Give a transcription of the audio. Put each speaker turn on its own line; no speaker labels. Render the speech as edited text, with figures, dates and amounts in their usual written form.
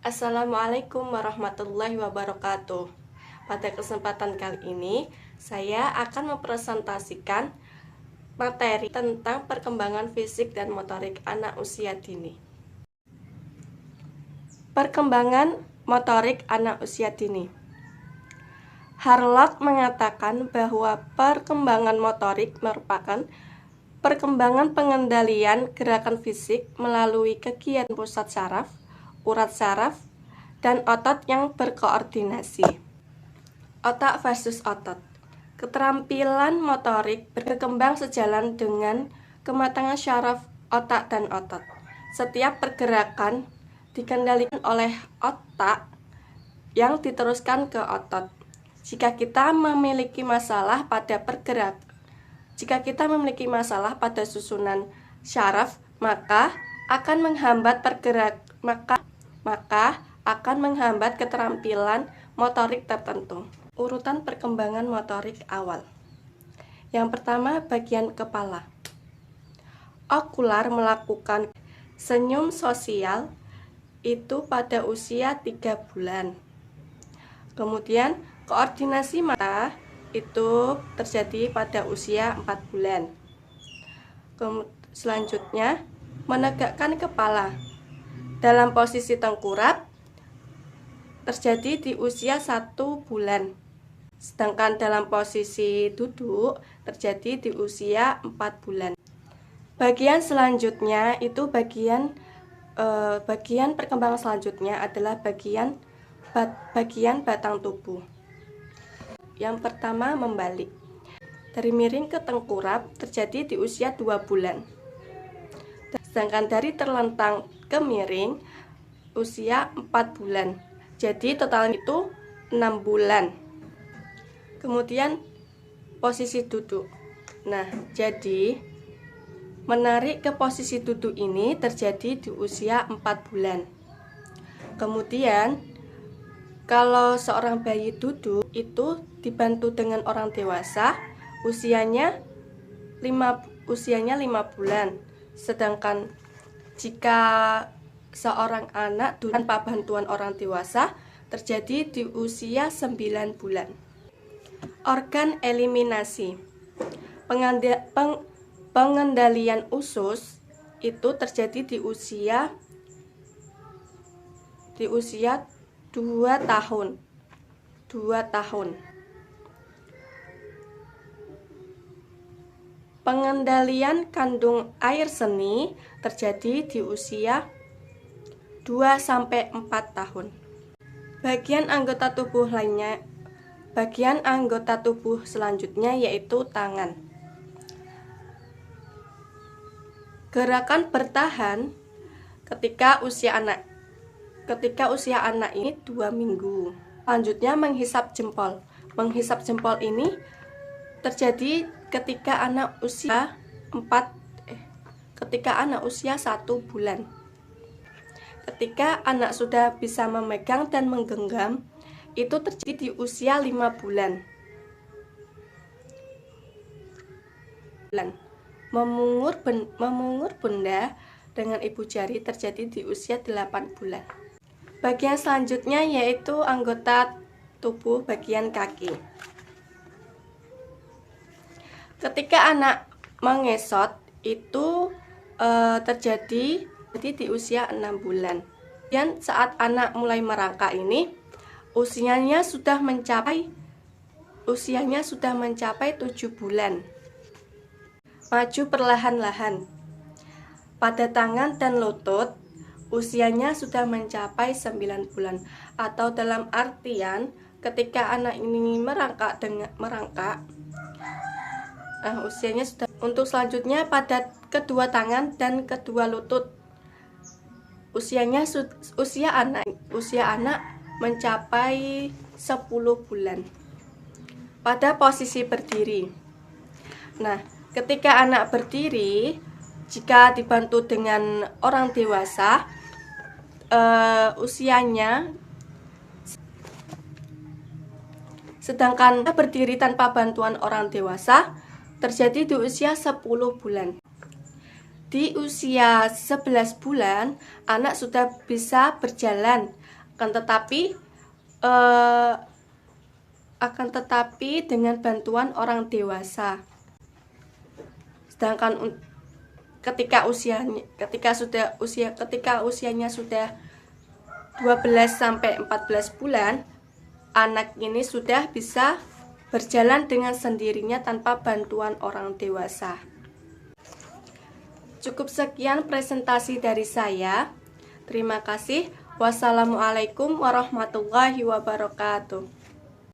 Assalamualaikum warahmatullahi wabarakatuh. Pada kesempatan kali ini, saya akan mempresentasikan materi tentang perkembangan fisik dan motorik anak usia dini. Perkembangan motorik anak usia dini. Harlock mengatakan bahwa perkembangan motorik merupakan perkembangan pengendalian gerakan fisik melalui kegiatan pusat saraf, urat saraf, dan otot yang berkoordinasi. Otak versus otot. Keterampilan motorik berkembang sejalan dengan kematangan syaraf otak dan otot. Setiap pergerakan dikendalikan oleh otak yang diteruskan ke otot. Jika kita memiliki masalah pada susunan syaraf, maka akan menghambat keterampilan motorik tertentu. Urutan perkembangan motorik awal. Yang pertama, bagian kepala. Okular melakukan senyum sosial itu pada usia 3 bulan. Kemudian koordinasi mata itu terjadi pada usia 4 bulan. Selanjutnya, menegakkan kepala dalam posisi tengkurap terjadi di usia 1 bulan. Sedangkan dalam posisi duduk terjadi di usia 4 bulan. Bagian selanjutnya itu bagian perkembangan selanjutnya adalah bagian batang tubuh. Yang pertama, membalik. Dari miring ke tengkurap terjadi di usia 2 bulan. Sedangkan dari terlentang ke miring usia 4 bulan. Jadi total itu 6 bulan. Kemudian posisi duduk. Nah, jadi menarik ke posisi duduk ini terjadi di usia 4 bulan. Kemudian kalau seorang bayi duduk itu dibantu dengan orang dewasa usianya 5 bulan. Sedangkan jika seorang anak tanpa bantuan orang dewasa terjadi di usia 9 bulan. Organ eliminasi. Pengendalian usus itu terjadi di usia 2 tahun. Pengendalian kandung air seni terjadi di usia 2-4 tahun. Bagian anggota tubuh selanjutnya yaitu tangan. Gerakan bertahan ketika usia anak ini 2 minggu. Selanjutnya menghisap jempol. Menghisap jempol ini terjadi ketika anak usia 1 bulan. Ketika anak sudah bisa memegang dan menggenggam, itu terjadi di usia 5 bulan. Memungut benda dengan ibu jari terjadi di usia 8 bulan. Bagian selanjutnya yaitu anggota tubuh bagian kaki. Ketika anak mengesot itu terjadi di usia 6 bulan. Dan saat anak mulai merangkak ini usianya sudah mencapai 7 bulan. Maju perlahan-lahan. Pada tangan dan lutut usianya sudah mencapai 9 bulan, atau dalam artian ketika anak ini merangkak usianya sudah. Untuk selanjutnya pada kedua tangan dan kedua lutut usia anak mencapai 10 bulan. Pada posisi berdiri. Nah, ketika anak berdiri, jika dibantu dengan orang dewasa, usianya, sedangkan berdiri tanpa bantuan orang dewasa terjadi di usia 10 bulan. Di usia 11 bulan, anak sudah bisa berjalan Akan tetapi dengan bantuan orang dewasa. Sedangkan ketika usianya sudah 12 sampai 14 bulan, anak ini sudah bisa berjalan dengan sendirinya tanpa bantuan orang dewasa. Cukup sekian presentasi dari saya. Terima kasih. Wassalamualaikum warahmatullahi wabarakatuh.